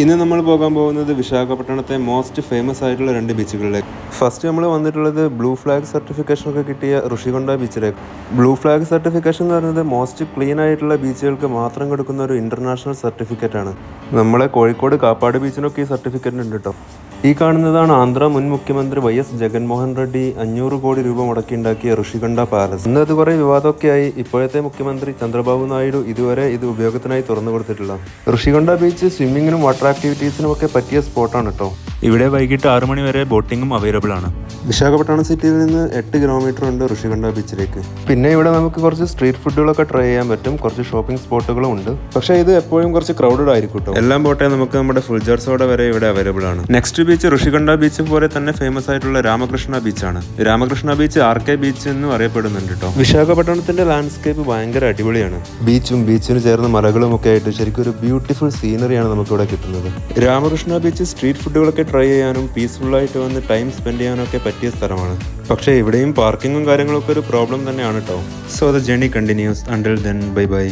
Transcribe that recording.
ഇന്ന് നമ്മൾ പോകാൻ പോകുന്നത് വിശാഖപട്ടണത്തെ മോസ്റ്റ് ഫേമസ് ആയിട്ടുള്ള 2 ബീച്ചുകളിലേക്ക്. ഫസ്റ്റ് നമ്മൾ വന്നിട്ടുള്ളത് ബ്ലൂ ഫ്ലാഗ് സർട്ടിഫിക്കേഷൻ ഒക്കെ കിട്ടിയ ഋഷികൊണ്ട ബീച്ചിലേക്ക്. ബ്ലൂ ഫ്ലാഗ് സർട്ടിഫിക്കേഷൻ എന്ന് പറയുന്നത് മോസ്റ്റ് ക്ലീൻ ആയിട്ടുള്ള ബീച്ചുകൾക്ക് മാത്രം കൊടുക്കുന്ന ഒരു ഇന്റർനാഷണൽ സർട്ടിഫിക്കറ്റ് ആണ്. നമ്മളെ കോഴിക്കോട് കാപ്പാട് ബീച്ചിനൊക്കെ ഈ സർട്ടിഫിക്കറ്റ് ഉണ്ട് കേട്ടോ. ഈ കാണുന്നതാണ് ആന്ധ്ര മുൻ മുഖ്യമന്ത്രി YS ജഗൻമോഹൻ റെഡ്ഡി 500 കോടി രൂപ മുടക്കിയുണ്ടാക്കിയ ഋഷികൊണ്ട പാലസ്. ഇന്ന് അത് കുറെ വിവാദമൊക്കെ ആയി. ഇപ്പോഴത്തെ മുഖ്യമന്ത്രി ചന്ദ്രബാബു നായിഡു ഇതുവരെ ഇത് ഉപയോഗത്തിനായി തുറന്നു കൊടുത്തിട്ടില്ല. ഋഷികൊണ്ട ബീച്ച് സ്വിമ്മിങ്ങിനും വാട്ടർ ആക്ടിവിറ്റീസിനും ഒക്കെ പറ്റിയ സ്പോട്ടാണ് കേട്ടോ. ഇവിടെ വൈകിട്ട് 6 മണി വരെ ബോട്ടിങ്ങും അവൈലബിൾ ആണ്. വിശാഖപട്ടണം സിറ്റിയിൽ നിന്ന് 8 കിലോമീറ്റർ ഉണ്ട് ഋഷികൊണ്ട ബീച്ചിലേക്ക്. പിന്നെ ഇവിടെ നമുക്ക് കുറച്ച് സ്ട്രീറ്റ് ഫുഡുകളൊക്കെ ട്രൈ ചെയ്യാൻ പറ്റും. കുറച്ച് ഷോപ്പിംഗ് സ്പോട്ടുകളും ഉണ്ട്. പക്ഷേ ഇത് എപ്പോഴും കുറച്ച് ക്രൗഡഡ് ആയിരിക്കും കേട്ടോ. എല്ലാം പോട്ടെ, നമുക്ക് നമ്മുടെ ഫുൾ ജാർ സോഡ വരെ ഇവിടെ അവൈലബിൾ ആണ്. നെക്സ്റ്റ് ബീച്ച് ഋഷികൊണ്ട ബീച്ച് പോലെ തന്നെ ഫേമസ് ആയിട്ടുള്ള രാമകൃഷ്ണ ബീച്ചാണ്. രാമകൃഷ്ണ ബീച്ച് RK ബീച്ച് എന്നും അറിയപ്പെടുന്നുണ്ട് കേട്ടോ. വിശാഖപട്ടണത്തിന്റെ ലാൻഡ്സ്കേപ്പ് ഭയങ്കര അടിപൊളിയാണ്. ബീച്ചും ബീച്ചിന് ചേർന്ന മലകളും ഒക്കെ ആയിട്ട് ശരിക്കും ഒരു ബ്യൂട്ടിഫുൾ സീനറിയാണ് നമുക്ക് ഇവിടെ കിട്ടുന്നത്. രാമകൃഷ്ണ ബീച്ച് സ്ട്രീറ്റ് ഫുഡുകളൊക്കെ ട്രൈ ചെയ്യാനും പീസ്ഫുൾ ആയിട്ട് വന്ന് ടൈം സ്പെൻഡ് ചെയ്യാനും ഒക്കെ പറ്റിയ സ്ഥലമാണ്. പക്ഷേ ഇവിടെയും പാർക്കിങ്ങും കാര്യങ്ങളൊക്കെ ഒരു പ്രോബ്ലം തന്നെയാണ് കേട്ടോ. So the journey continuous. Until then, bye bye.